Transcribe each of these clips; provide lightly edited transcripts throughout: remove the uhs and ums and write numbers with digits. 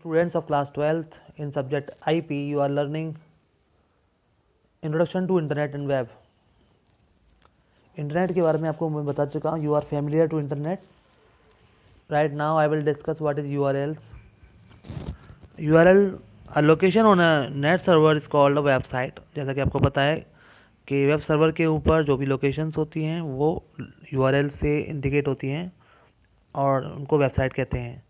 Students of class 12th in subject IP, you are learning Introduction to Internet and Web. Internet के बारे में आपको मैं बता चुका हूँ. You are familiar to internet. Right now I will discuss what is URLs. URL a location on a net server is called a website. जैसा कि आपको पता है कि वेब सर्वर के ऊपर जो भी लोकेशंस होती हैं वो URL से इंडिकेट होती हैं और उनको वेबसाइट कहते हैं.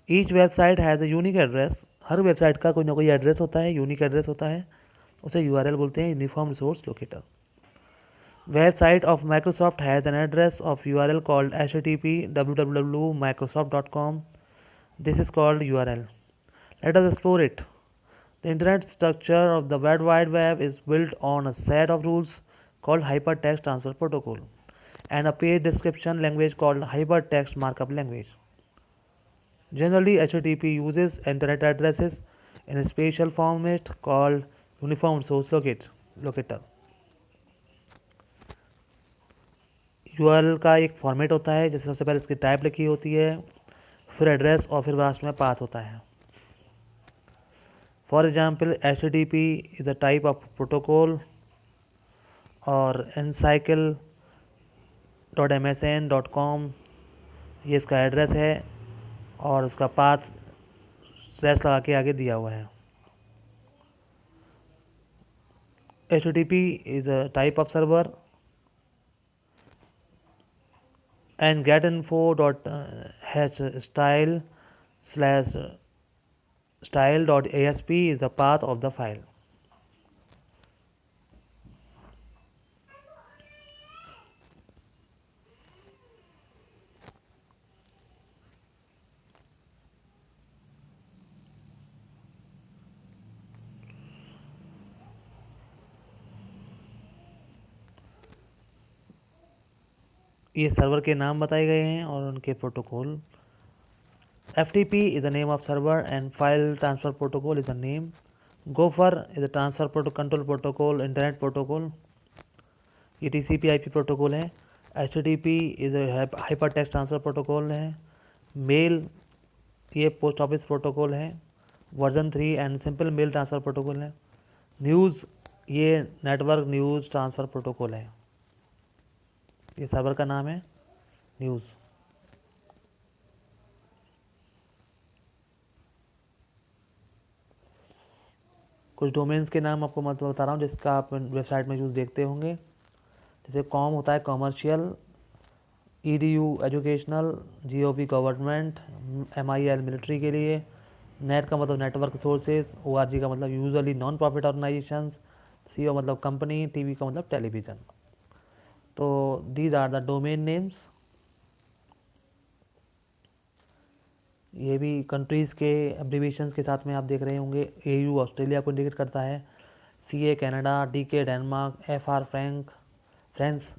Each website has a unique address. Her website का कोई ना कोई एड्रेस होता है, यूनिक एड्रेस होता है. उसे URL बोलते हैं, uniform resource locator. Website of Microsoft has an address of URL called http www.microsoft.com. This is called URL. Let us explore it. The internet structure of the World Wide Web is built on a set of rules called Hypertext Transfer Protocol and a page description language called Hypertext Markup Language. Generally, HTTP uses internet addresses in a special format called Uniform Resource Locator. URL का एक format होता है जैसे सबसे पहले इसकी type लिखी होती है, फिर एड्रेस और फिर लास्ट में पाथ होता है. For example HTTP is a type of protocol और ncycle.msn.com ये इसका एड्रेस है और उसका पाथ स्लैश लगा के आगे दिया हुआ है. HTTP is a type of server and getinfo.h style/style.asp is the path of the file. ये सर्वर के नाम बताए गए हैं और उनके protocol. FTP is the name of server and file transfer protocol is the name. Gopher is the transfer control protocol, internet protocol. ये TCP/IP protocol है. HTTP is a hypertext transfer protocol है. मेल ये post office protocol है. Version 3 and simple mail transfer protocol है. News ये network news transfer protocol है. ये server का नाम है न्यूज़. कुछ डोमेन्स के नाम आपको मैं बता रहा हूँ जिसका आप वेबसाइट में यूज़ देखते होंगे. जैसे कॉम होता है commercial, EDU educational, GOV government, MIL military के लिए, नेट का मतलब नेटवर्क रिसोर्सेज, ORG का मतलब usually non profit organisations, CO मतलब कंपनी, TV का मतलब टेलीविज़न. तो these are the domain names. ये भी कंट्रीज़ के एब्रीविएशंस के साथ में आप देख रहे होंगे. AU ऑस्ट्रेलिया को इंडिकेट करता है, CA Canada, DK Denmark, FR France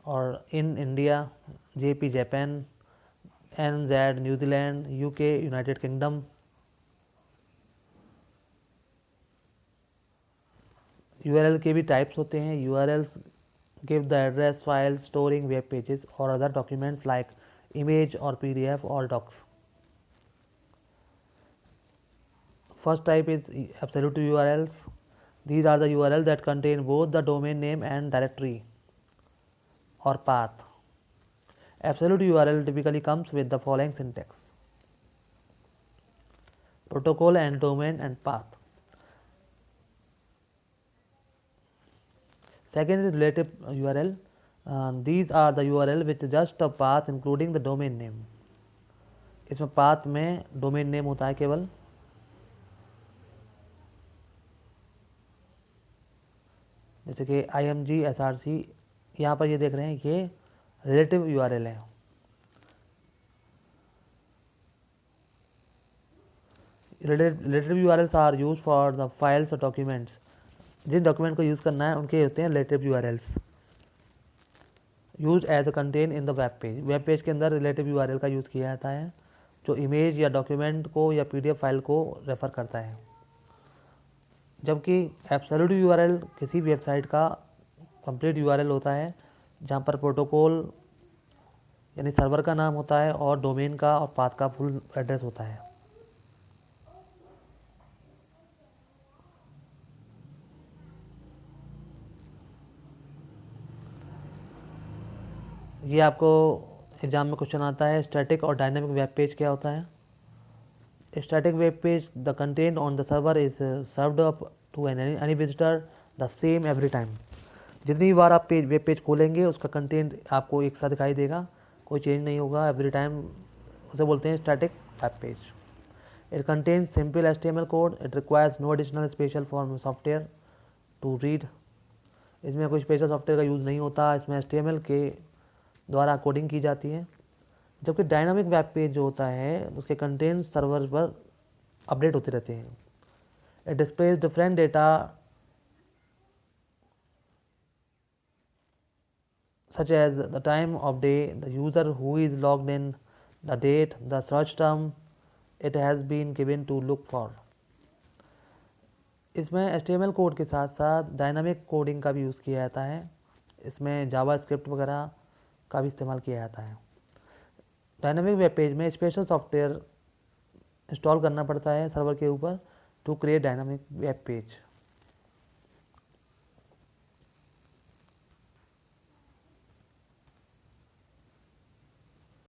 और IN India, JP Japan, NZ New Zealand, UK United Kingdom. URL के भी टाइप्स होते हैं. URLs give the address files storing web pages or other documents like image or PDF or docs. First type is absolute URLs. These are the URLs that contain both the domain name and directory or path. Absolute URL typically comes with the following syntax: protocol and domain and path. Second is relative URL. These are the URL with just a path including the domain name. इसमें path में domain name होता है केवल. जैसे कि IMG SRC यहाँ पर ये देख रहे हैं ये रिलेटिव URL है. Relative URLs are used for the files or documents. जिन डॉक्यूमेंट को यूज़ करना है उनके होते हैं relative URLs. Use as a contain in the web page. Web page के अंदर रिलेटिव URL का यूज़ किया जाता है जो इमेज या डॉक्यूमेंट को या PDF फाइल को रेफ़र करता है. जबकि एब्सोल्यूट URL किसी वेबसाइट का कंप्लीट URL होता है जहाँ पर प्रोटोकॉल यानी सर्वर का नाम होता है और डोमेन का और पाथ का फुल एड्रेस होता है. ये आपको एग्जाम में क्वेश्चन आता है, स्टैटिक और डायनामिक वेब पेज क्या होता है। Static web page, the content on the server is served up to any visitor the same every time. जितनी बार आप वेब पेज खोलेंगे उसका कंटेंट आपको एक साथ दिखाई देगा, कोई चेंज नहीं होगा एवरी टाइम। उसे बोलते हैं static web page. It contains simple HTML code, it requires no additional special form software to read. इसमें कोई स्पेशल सॉफ्टवेयर का यूज़ नहीं होता, इसमें HTML के द्वारा कोडिंग की जाती है। जबकि डायनामिक वेब पेज जो होता है उसके कंटेंट सर्वर पर अपडेट होते रहते हैं। It displays different data such as the time of day, the user who is logged in, the date, the search term it has been given to look for। इसमें HTML code के साथ साथ dynamic coding का भी use किया जाता है। इसमें जावा स्क्रिप्ट वगैरह का भी इस्तेमाल किया जाता है। डायनामिक वेब पेज में स्पेशल सॉफ्टवेयर इंस्टॉल करना पड़ता है सर्वर के ऊपर to create dynamic web page.